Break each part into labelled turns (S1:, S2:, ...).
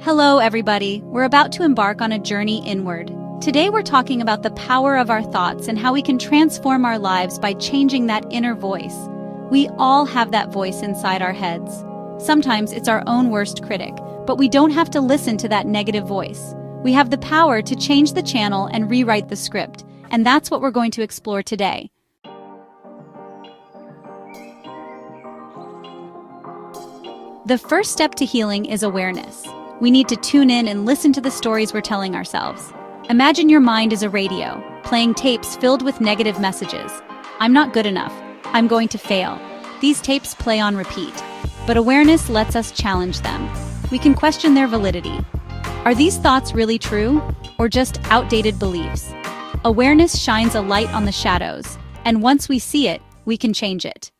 S1: Hello, everybody. We're about to embark on a journey inward. Today, we're talking about the power of our thoughts and how we can transform our lives by changing that inner voice. We all have that voice inside our heads. Sometimes it's our own worst critic, but we don't have to listen to that negative voice. We have the power to change the channel and rewrite the script, and that's what we're going to explore today. The first step to healing is awareness. We need to tune in and listen to the stories we're telling ourselves. Imagine your mind is a radio, playing tapes filled with negative messages. I'm not good enough. I'm going to fail. These tapes play on repeat. But awareness lets us challenge them. We can question their validity. Are these thoughts really true, or just outdated beliefs? Awareness shines a light on the shadows, and once we see it, we can change it.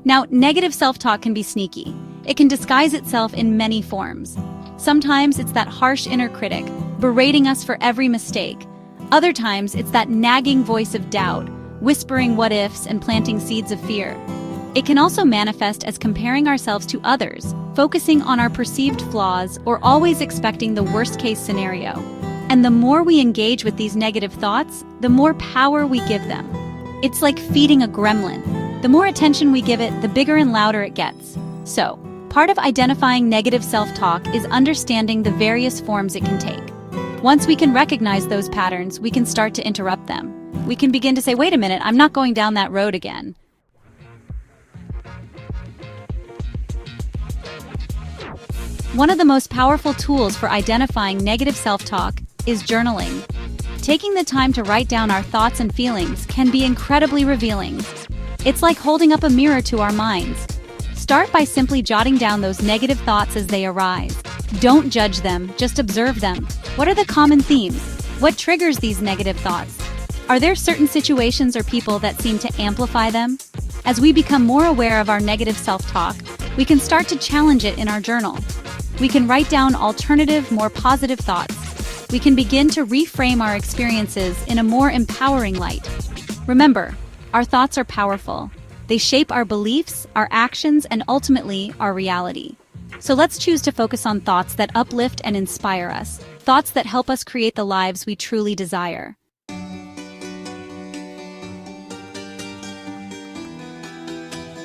S1: Now, negative self-talk can be sneaky. It can disguise itself in many forms. Sometimes it's that harsh inner critic, berating us for every mistake. Other times, it's that nagging voice of doubt, whispering what-ifs and planting seeds of fear. It can also manifest as comparing ourselves to others, focusing on our perceived flaws, or always expecting the worst-case scenario. And the more we engage with these negative thoughts, the more power we give them. It's like feeding a gremlin. The more attention we give it, the bigger and louder it gets. So, part of identifying negative self-talk is understanding the various forms it can take. Once we can recognize those patterns, we can start to interrupt them. We can begin to say, wait a minute, I'm not going down that road again. One of the most powerful tools for identifying negative self-talk is journaling. Taking the time to write down our thoughts and feelings can be incredibly revealing. It's like holding up a mirror to our minds. Start by simply jotting down those negative thoughts as they arise. Don't judge them, just observe them. What are the common themes? What triggers these negative thoughts? Are there certain situations or people that seem to amplify them? As we become more aware of our negative self-talk, we can start to challenge it in our journal. We can write down alternative, more positive thoughts. We can begin to reframe our experiences in a more empowering light. Remember, our thoughts are powerful. They shape our beliefs, our actions, and ultimately, our reality. So let's choose to focus on thoughts that uplift and inspire us, thoughts that help us create the lives we truly desire.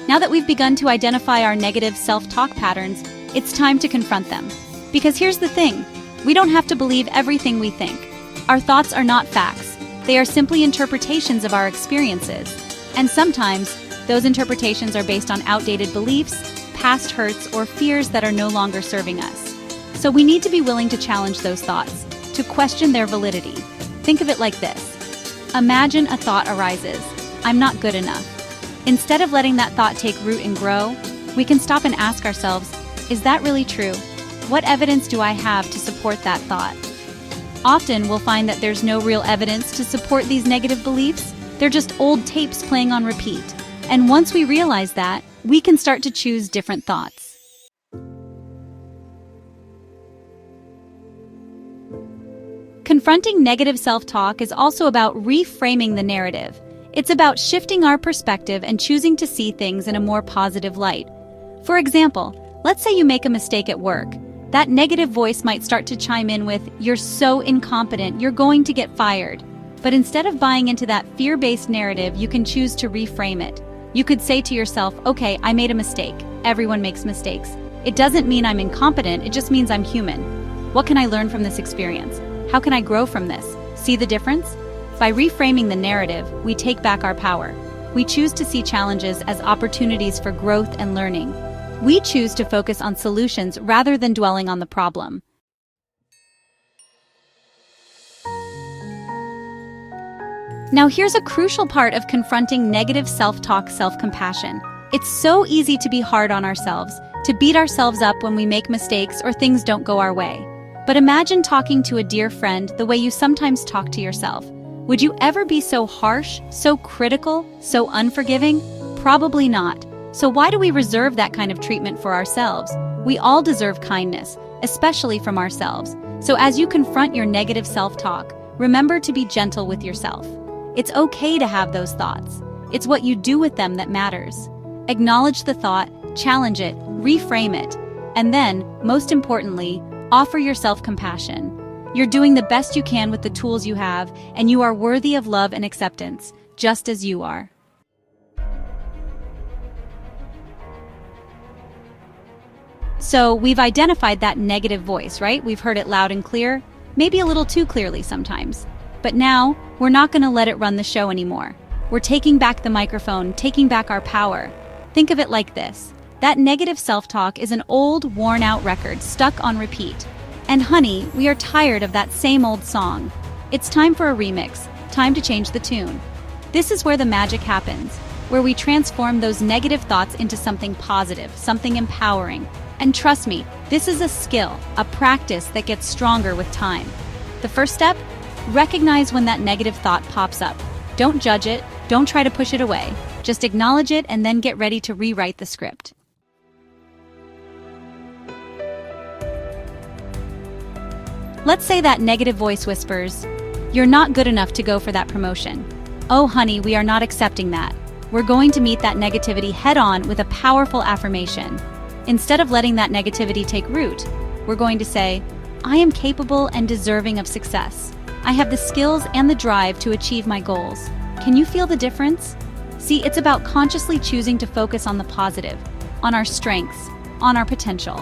S1: Now that we've begun to identify our negative self-talk patterns, it's time to confront them. Because here's the thing, we don't have to believe everything we think. Our thoughts are not facts. They are simply interpretations of our experiences. And sometimes, those interpretations are based on outdated beliefs, past hurts, or fears that are no longer serving us. So we need to be willing to challenge those thoughts, to question their validity. Think of it like this. Imagine a thought arises, I'm not good enough. Instead of letting that thought take root and grow, we can stop and ask ourselves, is that really true? What evidence do I have to support that thought? Often we'll find that there's no real evidence to support these negative beliefs. They're just old tapes playing on repeat. And once we realize that, we can start to choose different thoughts. Confronting negative self-talk is also about reframing the narrative. It's about shifting our perspective and choosing to see things in a more positive light. For example, let's say you make a mistake at work. That negative voice might start to chime in with, you're so incompetent, you're going to get fired. But instead of buying into that fear-based narrative, you can choose to reframe it. You could say to yourself, okay, I made a mistake. Everyone makes mistakes. It doesn't mean I'm incompetent, it just means I'm human. What can I learn from this experience? How can I grow from this? See the difference? By reframing the narrative, we take back our power. We choose to see challenges as opportunities for growth and learning. We choose to focus on solutions rather than dwelling on the problem. Now here's a crucial part of confronting negative self-talk, self-compassion. It's so easy to be hard on ourselves, to beat ourselves up when we make mistakes or things don't go our way. But imagine talking to a dear friend the way you sometimes talk to yourself. Would you ever be so harsh, so critical, so unforgiving? Probably not. So why do we reserve that kind of treatment for ourselves? We all deserve kindness, especially from ourselves. So as you confront your negative self-talk, remember to be gentle with yourself. It's okay to have those thoughts. It's what you do with them that matters. Acknowledge the thought, challenge it, reframe it, and then, most importantly, offer yourself compassion. You're doing the best you can with the tools you have, and you are worthy of love and acceptance, just as you are. So, we've identified that negative voice, right? We've heard it loud and clear, maybe a little too clearly sometimes. But now, we're not going to let it run the show anymore. We're taking back the microphone, taking back our power. Think of it like this. That negative self-talk is an old, worn-out record stuck on repeat. And honey, we are tired of that same old song. It's time for a remix, time to change the tune. This is where the magic happens, where we transform those negative thoughts into something positive, something empowering. And trust me, this is a skill, a practice that gets stronger with time. The first step? Recognize when that negative thought pops up. Don't judge it, don't try to push it away. Just acknowledge it and then get ready to rewrite the script. Let's say that negative voice whispers, "You're not good enough to go for that promotion." Oh honey, we are not accepting that. We're going to meet that negativity head-on with a powerful affirmation. Instead of letting that negativity take root, we're going to say, "I am capable and deserving of success. I have the skills and the drive to achieve my goals." Can you feel the difference? See, it's about consciously choosing to focus on the positive, on our strengths, on our potential.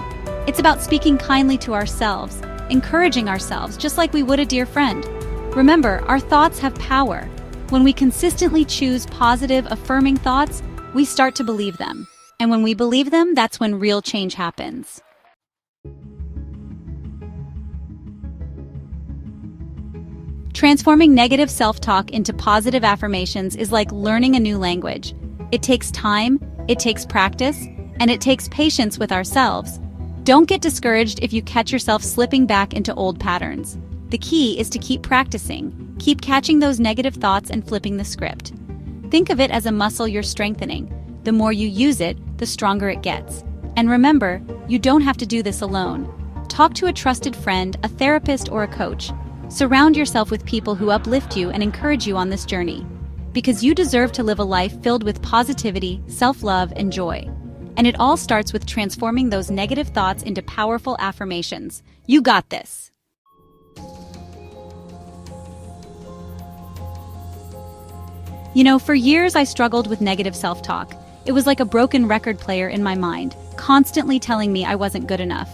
S1: It's about speaking kindly to ourselves, encouraging ourselves just like we would a dear friend. Remember, our thoughts have power. When we consistently choose positive, affirming thoughts, we start to believe them. And when we believe them, that's when real change happens. Transforming negative self-talk into positive affirmations is like learning a new language. It takes time, it takes practice, and it takes patience with ourselves. Don't get discouraged if you catch yourself slipping back into old patterns. The key is to keep practicing, keep catching those negative thoughts and flipping the script. Think of it as a muscle you're strengthening. The more you use it, the stronger it gets. And remember, you don't have to do this alone. Talk to a trusted friend, a therapist, or a coach. Surround yourself with people who uplift you and encourage you on this journey. Because you deserve to live a life filled with positivity, self-love, and joy. And it all starts with transforming those negative thoughts into powerful affirmations. You got this. You know, for years I struggled with negative self-talk. It was like a broken record player in my mind, constantly telling me I wasn't good enough.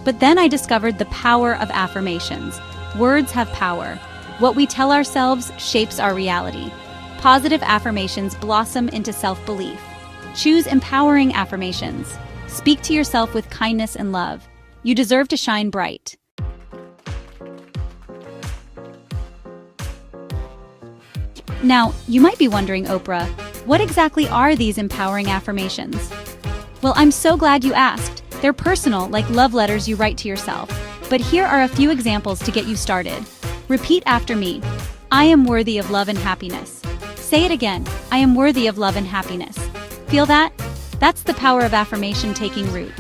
S1: But then I discovered the power of affirmations. Words have power. What we tell ourselves shapes our reality. Positive affirmations blossom into self-belief. Choose empowering affirmations. Speak to yourself with kindness and love. You deserve to shine bright. Now, you might be wondering, Oprah, what exactly are these empowering affirmations? Well, I'm so glad you asked. They're personal, like love letters you write to yourself. But here are a few examples to get you started. Repeat after me. I am worthy of love and happiness. Say it again. I am worthy of love and happiness. Feel that? That's the power of affirmation taking root.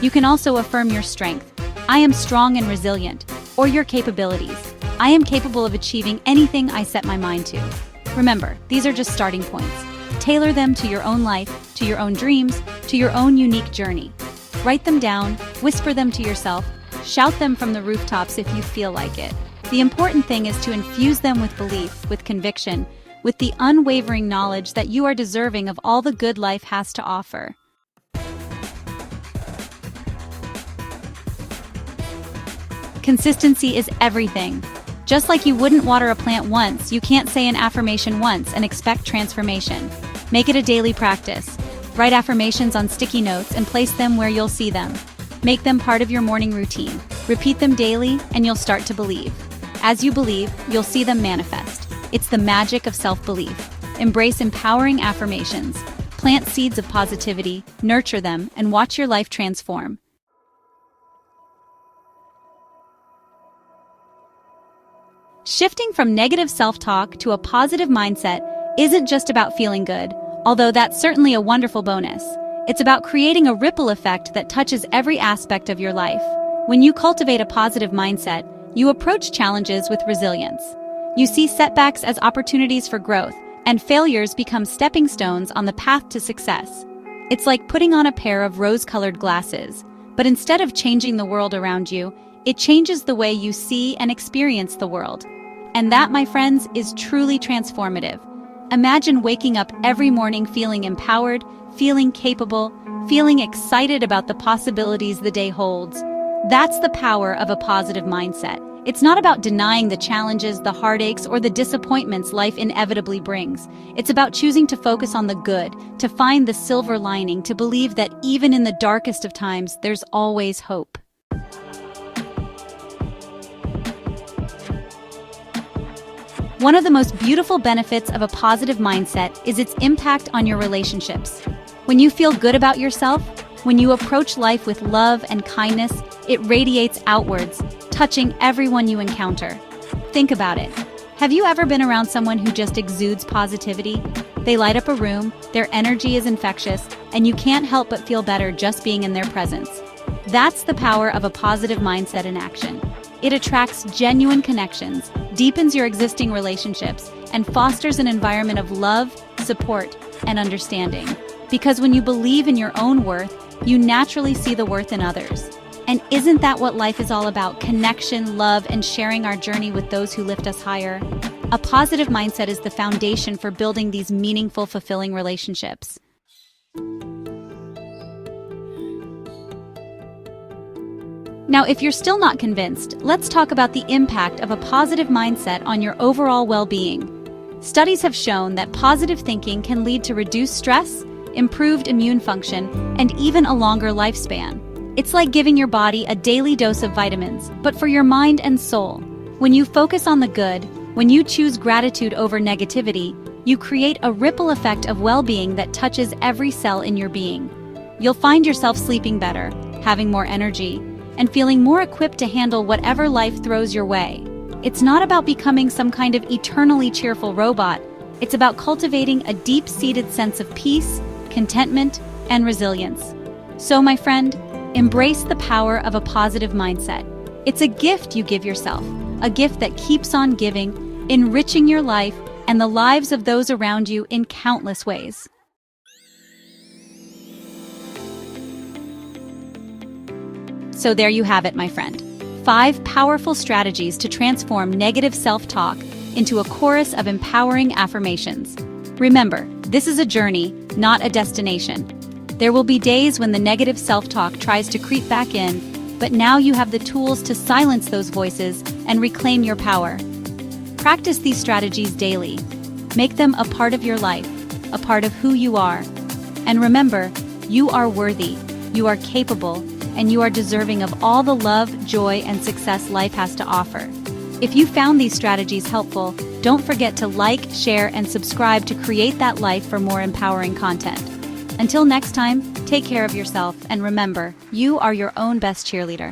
S1: You can also affirm your strength. I am strong and resilient. Or your capabilities. I am capable of achieving anything I set my mind to. Remember, these are just starting points. Tailor them to your own life, to your own dreams, to your own unique journey. Write them down, whisper them to yourself, shout them from the rooftops if you feel like it. The important thing is to infuse them with belief, with conviction, with the unwavering knowledge that you are deserving of all the good life has to offer. Consistency is everything. Just like you wouldn't water a plant once, you can't say an affirmation once and expect transformation. Make it a daily practice. Write affirmations on sticky notes and place them where you'll see them. Make them part of your morning routine. Repeat them daily and you'll start to believe. As you believe, you'll see them manifest. It's the magic of self-belief. Embrace empowering affirmations. Plant seeds of positivity, nurture them, and watch your life transform. Shifting from negative self-talk to a positive mindset isn't just about feeling good, although that's certainly a wonderful bonus. It's about creating a ripple effect that touches every aspect of your life. When you cultivate a positive mindset, you approach challenges with resilience. You see setbacks as opportunities for growth, and failures become stepping stones on the path to success. It's like putting on a pair of rose-colored glasses, but instead of changing the world around you, it changes the way you see and experience the world. And that, my friends, is truly transformative. Imagine waking up every morning feeling empowered, feeling capable, feeling excited about the possibilities the day holds. That's the power of a positive mindset. It's not about denying the challenges, the heartaches, or the disappointments life inevitably brings. It's about choosing to focus on the good, to find the silver lining, to believe that even in the darkest of times, there's always hope. One of the most beautiful benefits of a positive mindset is its impact on your relationships. When you feel good about yourself, when you approach life with love and kindness, it radiates outwards, touching everyone you encounter. Think about it. Have you ever been around someone who just exudes positivity? They light up a room, their energy is infectious, and you can't help but feel better just being in their presence. That's the power of a positive mindset in action. It attracts genuine connections, deepens your existing relationships, and fosters an environment of love, support, and understanding. Because when you believe in your own worth, you naturally see the worth in others. And isn't that what life is all about? Connection, love, and sharing our journey with those who lift us higher. A positive mindset is the foundation for building these meaningful, fulfilling relationships. Now, if you're still not convinced, let's talk about the impact of a positive mindset on your overall well-being. Studies have shown that positive thinking can lead to reduced stress, improved immune function, and even a longer lifespan. It's like giving your body a daily dose of vitamins, but for your mind and soul. When you focus on the good, when you choose gratitude over negativity, you create a ripple effect of well-being that touches every cell in your being. You'll find yourself sleeping better, having more energy, and feeling more equipped to handle whatever life throws your way. It's not about becoming some kind of eternally cheerful robot. It's about cultivating a deep-seated sense of peace, contentment, and resilience. So, my friend, embrace the power of a positive mindset. It's a gift you give yourself, a gift that keeps on giving, enriching your life and the lives of those around you in countless ways. So there you have it, my friend. 5 powerful strategies to transform negative self-talk into a chorus of empowering affirmations. Remember, this is a journey, not a destination. There will be days when the negative self-talk tries to creep back in, but now you have the tools to silence those voices and reclaim your power. Practice these strategies daily. Make them a part of your life, a part of who you are. And remember, you are worthy, you are capable, and you are deserving of all the love, joy, and success life has to offer. If you found these strategies helpful, don't forget to like, share, and subscribe to create that life for more empowering content. Until next time, take care of yourself, and remember, you are your own best cheerleader.